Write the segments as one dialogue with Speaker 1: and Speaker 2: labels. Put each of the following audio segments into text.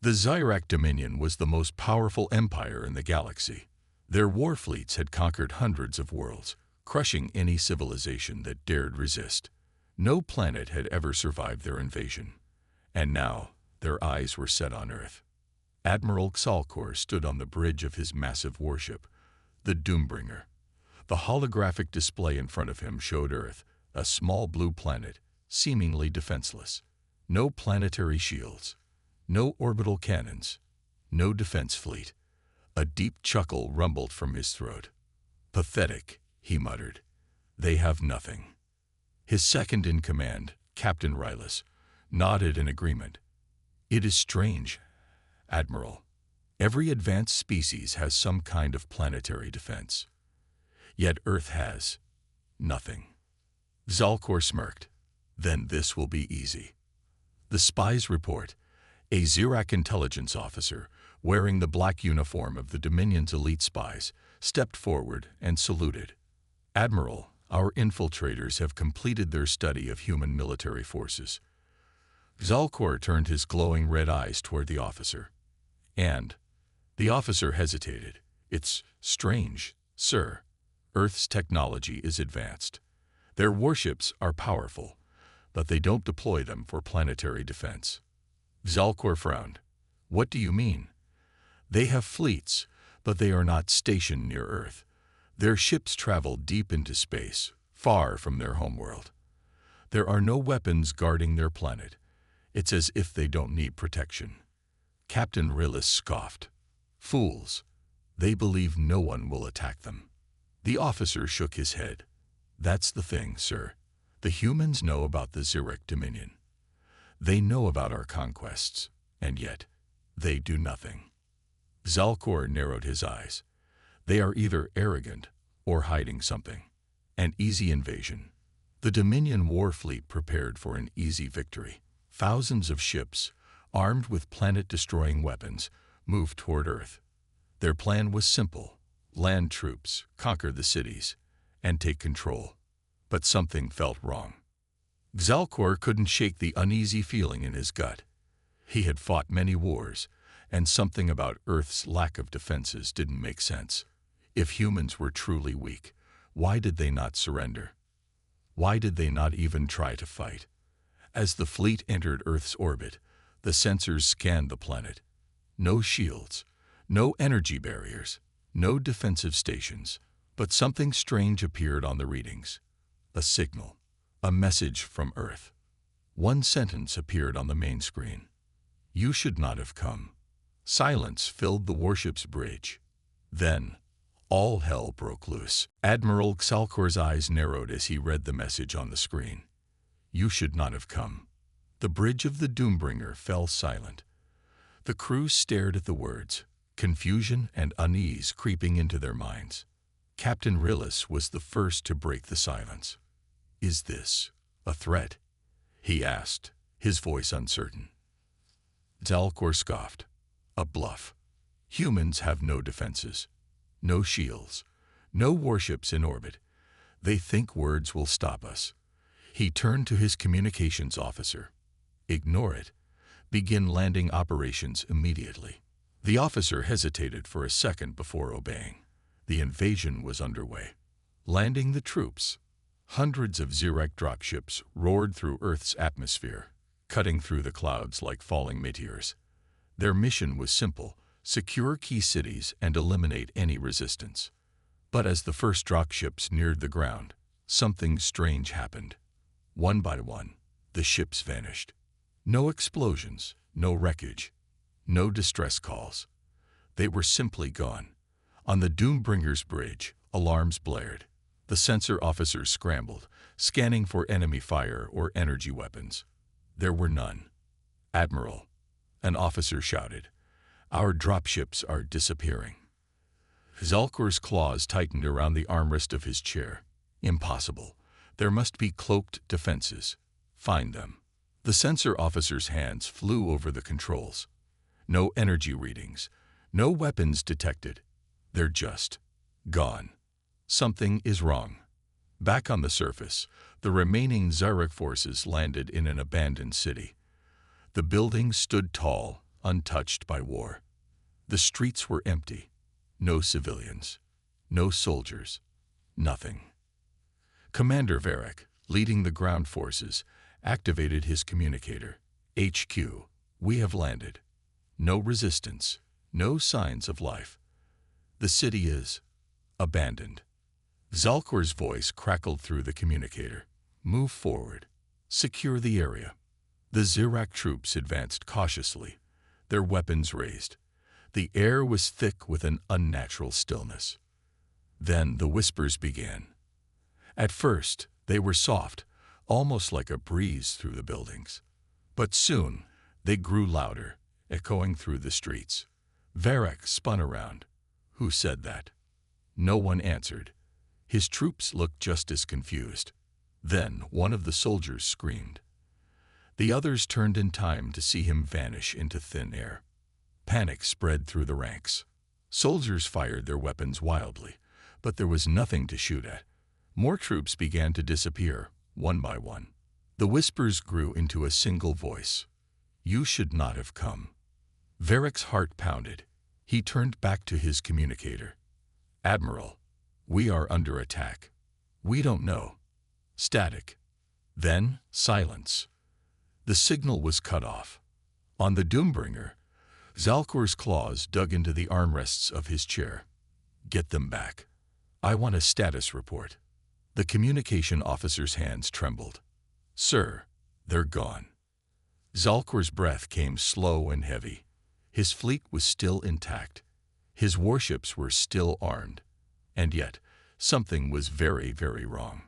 Speaker 1: The Zyrak Dominion was the most powerful empire in the galaxy. Their war fleets had conquered hundreds of worlds, crushing any civilization that dared resist. No planet had ever survived their invasion. And now, their eyes were set on Earth. Admiral Xalcor stood on the bridge of his massive warship, the Doombringer. The holographic display in front of him showed Earth, a small blue planet, seemingly defenseless. No planetary shields, no orbital cannons, no defense fleet. A deep chuckle rumbled from his throat. "Pathetic," he muttered. "They have nothing." His second-in-command, Captain Rylus, nodded in agreement. "It is strange, Admiral. Every advanced species has some kind of planetary defense. Yet Earth has nothing." Xalcor smirked. "Then this will be easy." The spies report. A Zyrak intelligence officer, wearing the black uniform of the Dominion's elite spies, stepped forward and saluted. "Admiral, our infiltrators have completed their study of human military forces." Xalcor turned his glowing red eyes toward the officer. "And?" The officer hesitated. "It's strange, sir. Earth's technology is advanced. Their warships are powerful, but they don't deploy them for planetary defense." Xalcor frowned. "What do you mean?" "They have fleets, but they are not stationed near Earth. Their ships travel deep into space, far from their homeworld. There are no weapons guarding their planet. It's as if they don't need protection." Captain Rylus scoffed. "Fools. They believe no one will attack them." The officer shook his head. "That's the thing, sir. The humans know about the Zyrak Dominion. They know about our conquests, and yet they do nothing." Xalcor narrowed his eyes. "They are either arrogant or hiding something. An easy invasion." The Dominion war fleet prepared for an easy victory. Thousands of ships, armed with planet-destroying weapons, moved toward Earth. Their plan was simple: land troops, conquer the cities, and take control. But something felt wrong. Xalcor couldn't shake the uneasy feeling in his gut. He had fought many wars, and something about Earth's lack of defenses didn't make sense. If humans were truly weak, why did they not surrender? Why did they not even try to fight? As the fleet entered Earth's orbit, the sensors scanned the planet. No shields, no energy barriers, no defensive stations, but something strange appeared on the readings. A signal, a message from Earth. One sentence appeared on the main screen. "You should not have come." Silence filled the warship's bridge. Then, all hell broke loose. Admiral Xalcor's eyes narrowed as he read the message on the screen. "You should not have come." The bridge of the Doombringer fell silent. The crew stared at the words, confusion and unease creeping into their minds. Captain Rylus was the first to break the silence. "Is this a threat?" he asked, his voice uncertain. Xalcor scoffed. "A bluff. Humans have no defenses, no shields, no warships in orbit. They think words will stop us." He turned to his communications officer. "Ignore it. Begin landing operations immediately." The officer hesitated for a second before obeying. The invasion was underway. Landing the troops. Hundreds of Zyrak dropships roared through Earth's atmosphere, cutting through the clouds like falling meteors. Their mission was simple: secure key cities and eliminate any resistance. But as the first dropships neared the ground, something strange happened. One by one, the ships vanished. No explosions, no wreckage, no distress calls. They were simply gone. On the Doombringer's bridge, alarms blared. The sensor officers scrambled, scanning for enemy fire or energy weapons. There were none. "Admiral," an officer shouted, "our dropships are disappearing." Xalcor's claws tightened around the armrest of his chair. "Impossible. There must be cloaked defenses. Find them." The sensor officer's hands flew over the controls. No energy readings, no weapons detected. They're just gone. Something is wrong. Back on the surface, the remaining Zyrak forces landed in an abandoned city. The buildings stood tall, untouched by war. The streets were empty. No civilians. No soldiers. Nothing. Commander Varric, leading the ground forces, activated his communicator. HQ, we have landed. No resistance. No signs of life. The city is abandoned. Zalkor's voice crackled through the communicator. Move forward. Secure the area. The Zirak troops advanced cautiously, their weapons raised. The air was thick with an unnatural stillness. Then the whispers began. At first, they were soft, almost like a breeze through the buildings. But soon, they grew louder, echoing through the streets. Varric spun around. Who said that? No one answered. His troops looked just as confused. Then one of the soldiers screamed. The others turned in time to see him vanish into thin air. Panic spread through the ranks. Soldiers fired their weapons wildly, but there was nothing to shoot at. More troops began to disappear, one by one. The whispers grew into a single voice. You should not have come. Varric's heart pounded. He turned back to his communicator. Admiral, we are under attack. We don't know. Static. Then silence. The signal was cut off. On the Doombringer, Zalkor's claws dug into the armrests of his chair. Get them back. I want a status report. The communication officer's hands trembled. Sir, they're gone. Zalkor's breath came slow and heavy. His fleet was still intact. His warships were still armed. And yet, something was very, very wrong.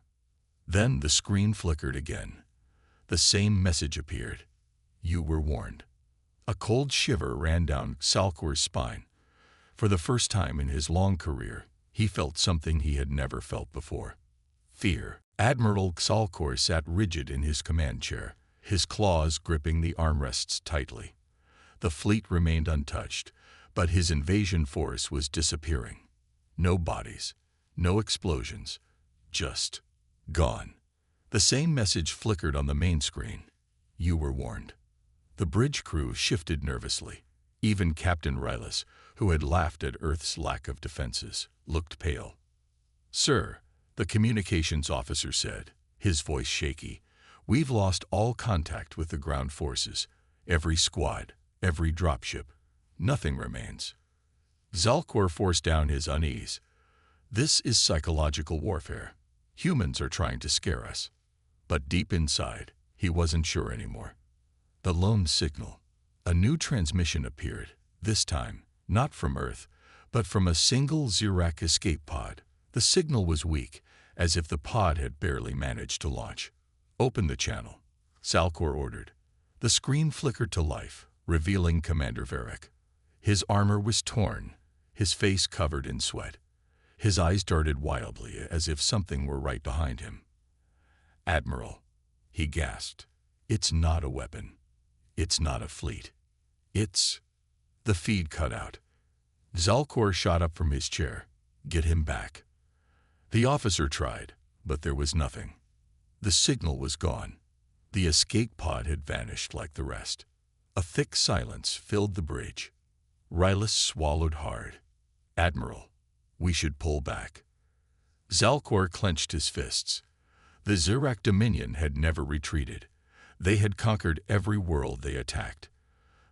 Speaker 1: Then the screen flickered again. The same message appeared. You were warned. A cold shiver ran down Zalkor's spine. For the first time in his long career, he felt something he had never felt before. Fear. Admiral Zalkor sat rigid in his command chair, his claws gripping the armrests tightly. The fleet remained untouched, but his invasion force was disappearing. No bodies, no explosions, just gone. The same message flickered on the main screen. You were warned. The bridge crew shifted nervously. Even Captain Rylus, who had laughed at Earth's lack of defenses, looked pale. Sir, the communications officer said, his voice shaky, we've lost all contact with the ground forces. Every squad, every dropship. Nothing remains. Zalkor forced down his unease. This is psychological warfare. Humans are trying to scare us. But deep inside, he wasn't sure anymore. The lone signal. A new transmission appeared, this time, not from Earth, but from a single Zirak escape pod. The signal was weak, as if the pod had barely managed to launch. Open the channel, Zalkor ordered. The screen flickered to life, revealing Commander Varric. His armor was torn, his face covered in sweat. His eyes darted wildly, as if something were right behind him. Admiral, he gasped, it's not a weapon. It's not a fleet. It's... The feed cut out. Zalkor shot up from his chair. Get him back. The officer tried, but there was nothing. The signal was gone. The escape pod had vanished like the rest. A thick silence filled the bridge. Rylus swallowed hard. Admiral, we should pull back. Zalkor clenched his fists. The Zirak Dominion had never retreated. They had conquered every world they attacked.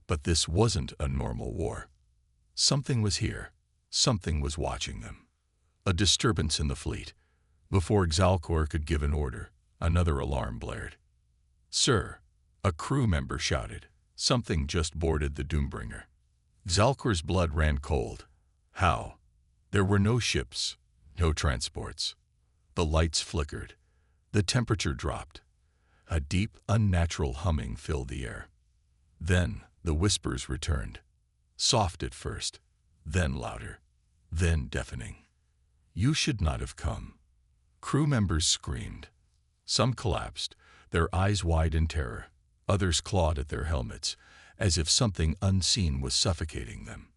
Speaker 1: But this wasn't a normal war. Something was here. Something was watching them. A disturbance in the fleet. Before Zalkor could give an order, another alarm blared. Sir, a crew member shouted. Something just boarded the Doombringer. Zalkor's blood ran cold. How? There were no ships, no transports. The lights flickered. The temperature dropped. A deep, unnatural humming filled the air. Then the whispers returned. Soft at first, then louder, then deafening. You should not have come. Crew members screamed. Some collapsed, their eyes wide in terror. Others clawed at their helmets, as if something unseen was suffocating them.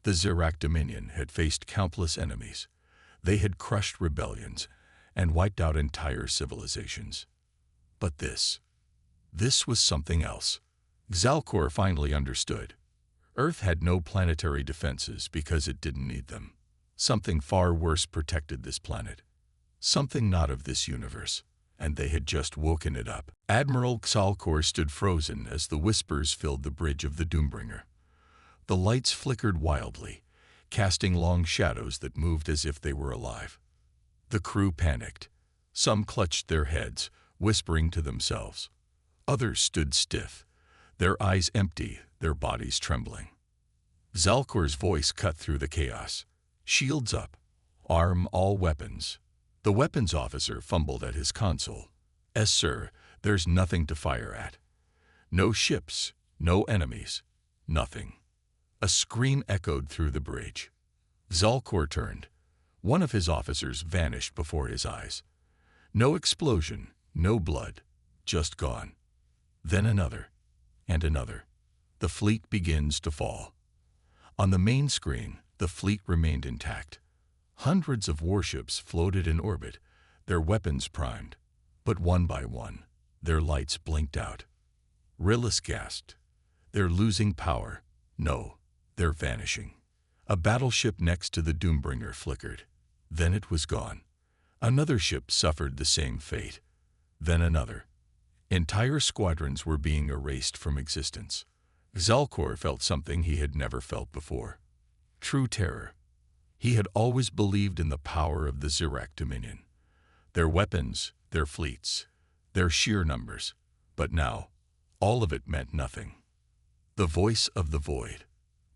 Speaker 1: The Zirak Dominion had faced countless enemies. They had crushed rebellions and wiped out entire civilizations. But this was something else. Zalkor finally understood. Earth had no planetary defenses because it didn't need them. Something far worse protected this planet. Something not of this universe, and they had just woken it up. Admiral Xalcor stood frozen as the whispers filled the bridge of the Doombringer. The lights flickered wildly, casting long shadows that moved as if they were alive. The crew panicked. Some clutched their heads, whispering to themselves. Others stood stiff, their eyes empty, their bodies trembling. Xalcor's voice cut through the chaos. Shields up. Arm all weapons. The weapons officer fumbled at his console. "Yes, sir, there's nothing to fire at. No ships, no enemies, nothing." A scream echoed through the bridge. Xalcor turned. One of his officers vanished before his eyes. No explosion, no blood, just gone. Then another, and another. The fleet begins to fall. On the main screen, the fleet remained intact. Hundreds of warships floated in orbit, their weapons primed. But one by one, their lights blinked out. Rillis gasped. "They're losing power. No, they're vanishing." A battleship next to the Doombringer flickered. Then it was gone. Another ship suffered the same fate. Then another. Entire squadrons were being erased from existence. Xalcor felt something he had never felt before. True terror. He had always believed in the power of the Xirac Dominion. Their weapons, their fleets, their sheer numbers. But now, all of it meant nothing. The voice of the void.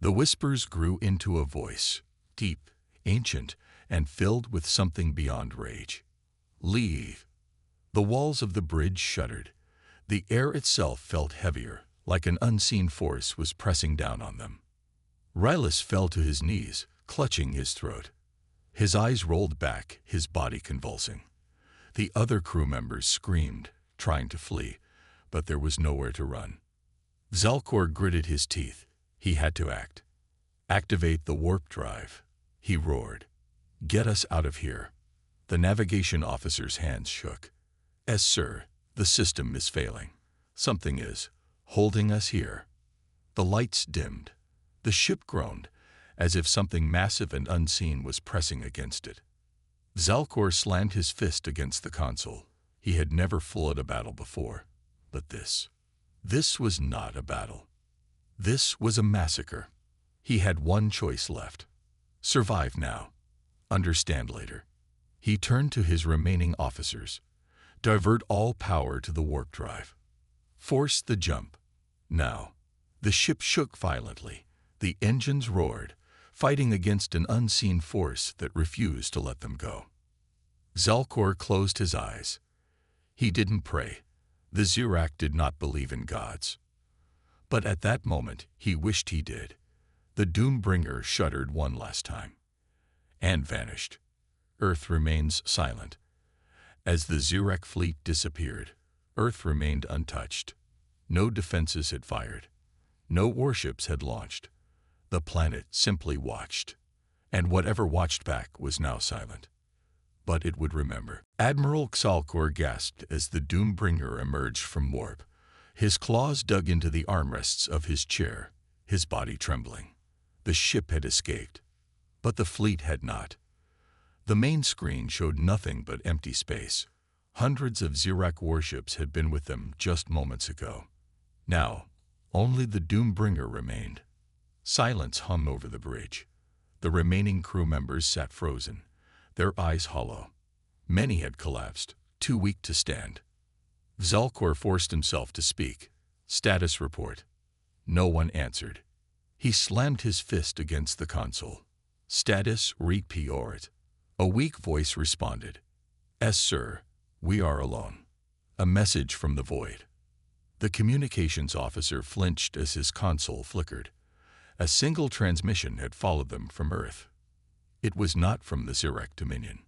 Speaker 1: The whispers grew into a voice, deep, ancient, and filled with something beyond rage. "Leave." The walls of the bridge shuddered. The air itself felt heavier, like an unseen force was pressing down on them. Rillis fell to his knees, clutching his throat. His eyes rolled back, his body convulsing. The other crew members screamed, trying to flee, but there was nowhere to run. Xalcor gritted his teeth. He had to act. "Activate the warp drive," he roared. "Get us out of here." The navigation officer's hands shook. "Yes, sir, the system is failing. Something is holding us here." The lights dimmed. The ship groaned, as if something massive and unseen was pressing against it. Xalcor slammed his fist against the console. He had never fought a battle before. But this was not a battle. This was a massacre. He had one choice left. Survive now. Understand later. He turned to his remaining officers. Divert all power to the warp drive. Force the jump. Now. The ship shook violently. The engines roared, fighting against an unseen force that refused to let them go. Xalcor closed his eyes. He didn't pray. The Xirac did not believe in gods. But at that moment, he wished he did. The Doombringer shuddered one last time. And vanished. Earth remains silent. As the Xirac fleet disappeared, Earth remained untouched. No defenses had fired. No warships had launched. The planet simply watched, and whatever watched back was now silent. But it would remember. Admiral Xalcor gasped as the Doombringer emerged from warp. His claws dug into the armrests of his chair, his body trembling. The ship had escaped, but the fleet had not. The main screen showed nothing but empty space. Hundreds of Xirac warships had been with them just moments ago. Now, only the Doombringer remained. Silence hung over the bridge. The remaining crew members sat frozen, their eyes hollow. Many had collapsed, too weak to stand. Xalcor forced himself to speak. "Status report." No one answered. He slammed his fist against the console. "Status report." A weak voice responded. "Yes, sir, we are alone." A message from the void. The communications officer flinched as his console flickered. A single transmission had followed them from Earth. It was not from the Xirac Dominion.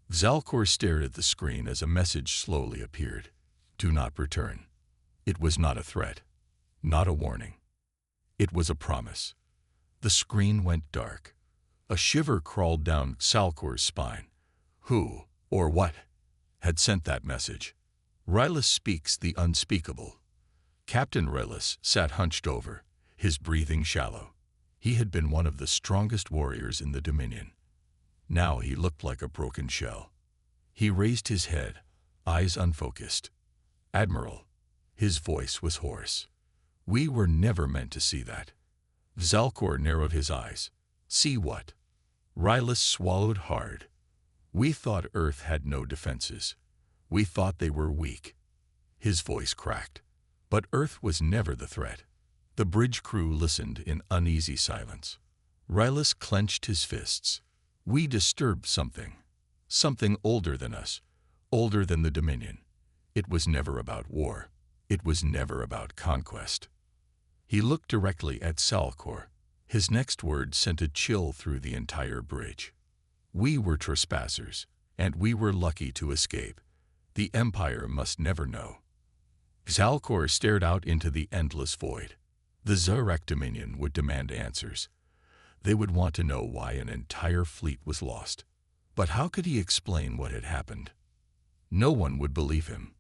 Speaker 1: Xalcor stared at the screen as a message slowly appeared. "Do not return." It was not a threat, not a warning. It was a promise. The screen went dark. A shiver crawled down Xalcor's spine. Who, or what, had sent that message? Rillis speaks the unspeakable. Captain Rillis sat hunched over, his breathing shallow. He had been one of the strongest warriors in the Dominion. Now he looked like a broken shell. He raised his head, eyes unfocused. "Admiral," his voice was hoarse. "We were never meant to see that." Zalcor narrowed his eyes. "See what?" Rylus swallowed hard. "We thought Earth had no defenses. We thought they were weak." His voice cracked. But Earth was never the threat. The bridge crew listened in uneasy silence. Rylus clenched his fists. "We disturbed something. Something older than us. Older than the Dominion. It was never about war. It was never about conquest." He looked directly at Zalcor. His next word sent a chill through the entire bridge. "We were trespassers, and we were lucky to escape. The Empire must never know." Zalcor stared out into the endless void. The Zarak Dominion would demand answers. They would want to know why an entire fleet was lost. But how could he explain what had happened? No one would believe him.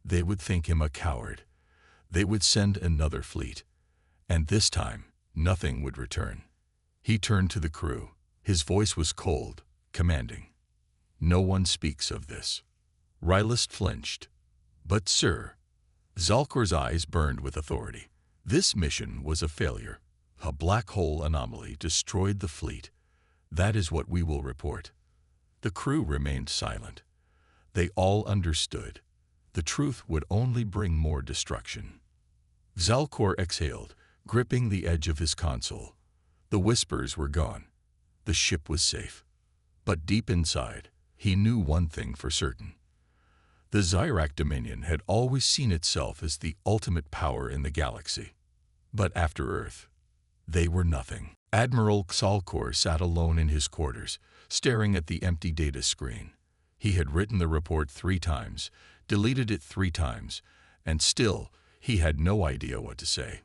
Speaker 1: They would think him a coward. They would send another fleet. And this time, nothing would return. He turned to the crew. His voice was cold, commanding. "No one speaks of this." Rylus flinched. "But sir," Zalcor's eyes burned with authority. "This mission was a failure. A black hole anomaly destroyed the fleet. That is what we will report." The crew remained silent. They all understood. The truth would only bring more destruction. Zalcor exhaled, gripping the edge of his console. The whispers were gone. The ship was safe. But deep inside, he knew one thing for certain. The Zarak Dominion had always seen itself as the ultimate power in the galaxy. But after Earth, they were nothing. Admiral Zalcor sat alone in his quarters, staring at the empty data screen. He had written the report 3 times, deleted it 3 times, and still he had no idea what to say.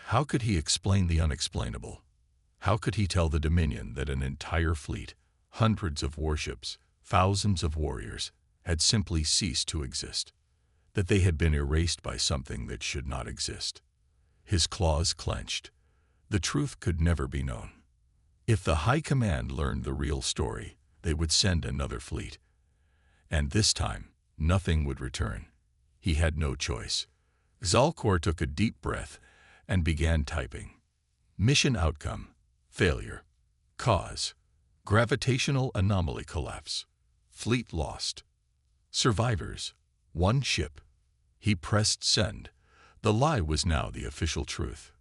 Speaker 1: How could he explain the unexplainable? How could he tell the Dominion that an entire fleet, hundreds of warships, thousands of warriors, had simply ceased to exist? That they had been erased by something that should not exist? His claws clenched. The truth could never be known. If the High Command learned the real story, they would send another fleet. And this time, nothing would return. He had no choice. Zalcor took a deep breath and began typing. Mission outcome: failure. Cause: gravitational anomaly collapse. Fleet lost. Survivors: 1 ship. He pressed send. The lie was now the official truth.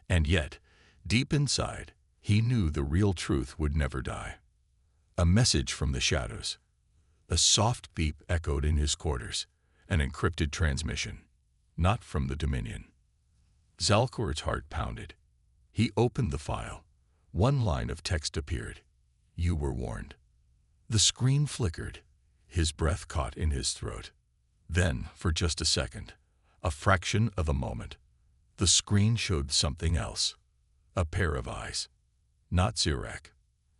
Speaker 1: And yet, deep inside, he knew the real truth would never die. A message from the shadows. A soft beep echoed in his quarters, an encrypted transmission, not from the Dominion. Zalcor's heart pounded. He opened the file. 1 line of text appeared. "You were warned." The screen flickered. His breath caught in his throat. Then, for just a second, a fraction of a moment, the screen showed something else. A pair of eyes. Not Zarak.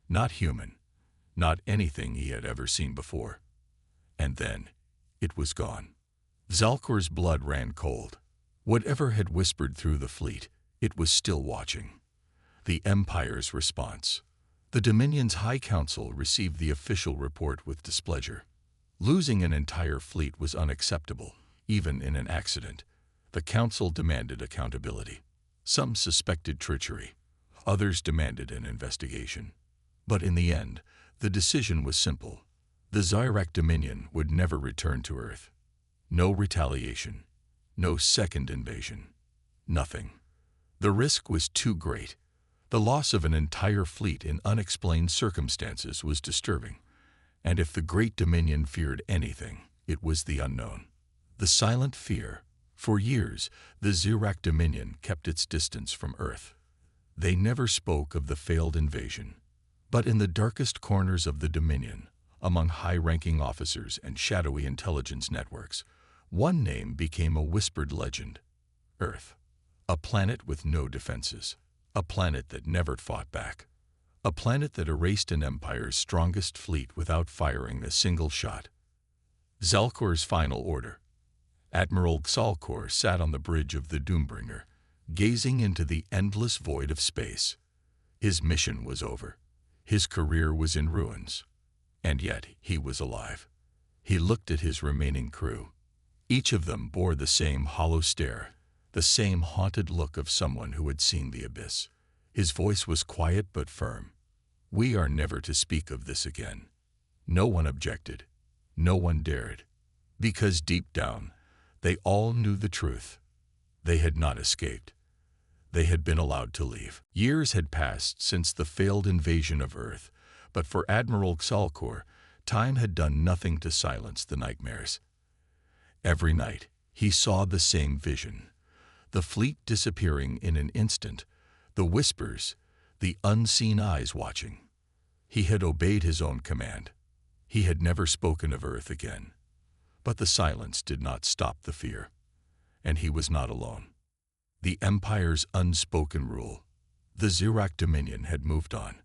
Speaker 1: Not human. Not anything he had ever seen before. And then, it was gone. Zalcor's blood ran cold. Whatever had whispered through the fleet, it was still watching. The Empire's response. The Dominion's High Council received the official report with displeasure. Losing an entire fleet was unacceptable, even in an accident. The Council demanded accountability. Some suspected treachery. Others demanded an investigation. But in the end, the decision was simple. The Zarak Dominion would never return to Earth. No retaliation. No second invasion. Nothing. The risk was too great. The loss of an entire fleet in unexplained circumstances was disturbing. And if the Great Dominion feared anything, it was the unknown. The silent fear. For years, the Zarak Dominion kept its distance from Earth. They never spoke of the failed invasion. But in the darkest corners of the Dominion, among high-ranking officers and shadowy intelligence networks, one name became a whispered legend. Earth. A planet with no defenses. A planet that never fought back. A planet that erased an empire's strongest fleet without firing a single shot. Zalcor's final order. Admiral Zalcor sat on the bridge of the Doombringer, gazing into the endless void of space. His mission was over. His career was in ruins. And yet he was alive. He looked at his remaining crew. Each of them bore the same hollow stare, the same haunted look of someone who had seen the abyss. His voice was quiet but firm. "We are never to speak of this again." No one objected. No one dared. Because deep down, they all knew the truth. They had not escaped. They had been allowed to leave. Years had passed since the failed invasion of Earth, but for Admiral Xalcor, time had done nothing to silence the nightmares. Every night, he saw the same vision. The fleet disappearing in an instant, the whispers, the unseen eyes watching. He had obeyed his own command. He had never spoken of Earth again. But the silence did not stop the fear. And he was not alone. The Empire's unspoken rule, the Xerak Dominion, had moved on.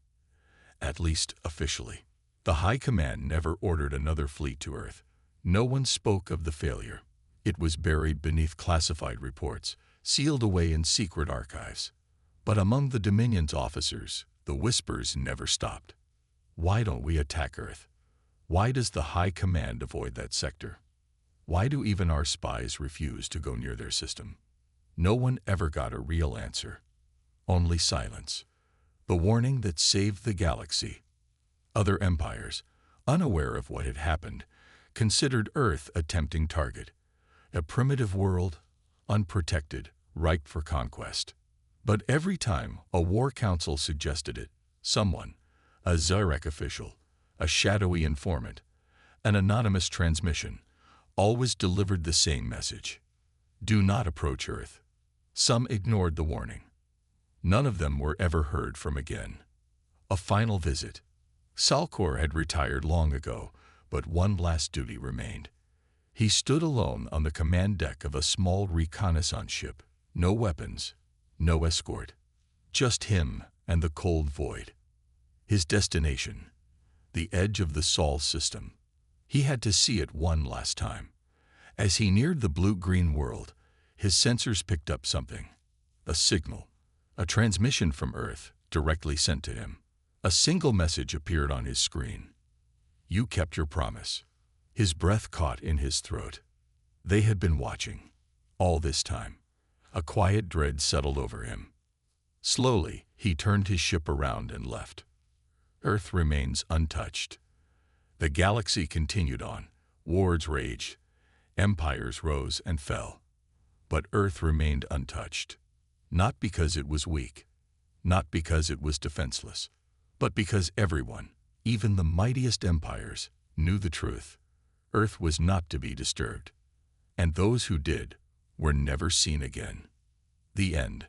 Speaker 1: At least officially. The High Command never ordered another fleet to Earth. No one spoke of the failure. It was buried beneath classified reports, sealed away in secret archives. But among the Dominion's officers, the whispers never stopped. Why don't we attack Earth? Why does the High Command avoid that sector? Why do even our spies refuse to go near their system? No one ever got a real answer. Only silence. The warning that saved the galaxy. Other empires, unaware of what had happened, considered Earth a tempting target. A primitive world, unprotected, ripe for conquest. But every time a war council suggested it, someone, a Xerak official, a shadowy informant, an anonymous transmission, always delivered the same message. Do not approach Earth. Some ignored the warning. None of them were ever heard from again. A final visit. Xalcor had retired long ago, but one last duty remained. He stood alone on the command deck of a small reconnaissance ship. No weapons, no escort. Just him and the cold void. His destination, the edge of the Sol system. He had to see it one last time. As he neared the blue-green world, his sensors picked up something. A signal, a transmission from Earth, directly sent to him. A single message appeared on his screen. "You kept your promise." His breath caught in his throat. They had been watching. All this time. A quiet dread settled over him. Slowly, he turned his ship around and left. Earth remains untouched. The galaxy continued on. Wars raged. Empires rose and fell. But Earth remained untouched. Not because it was weak. Not because it was defenseless. But because everyone, even the mightiest empires, knew the truth. Earth was not to be disturbed. And those who did were never seen again. The end.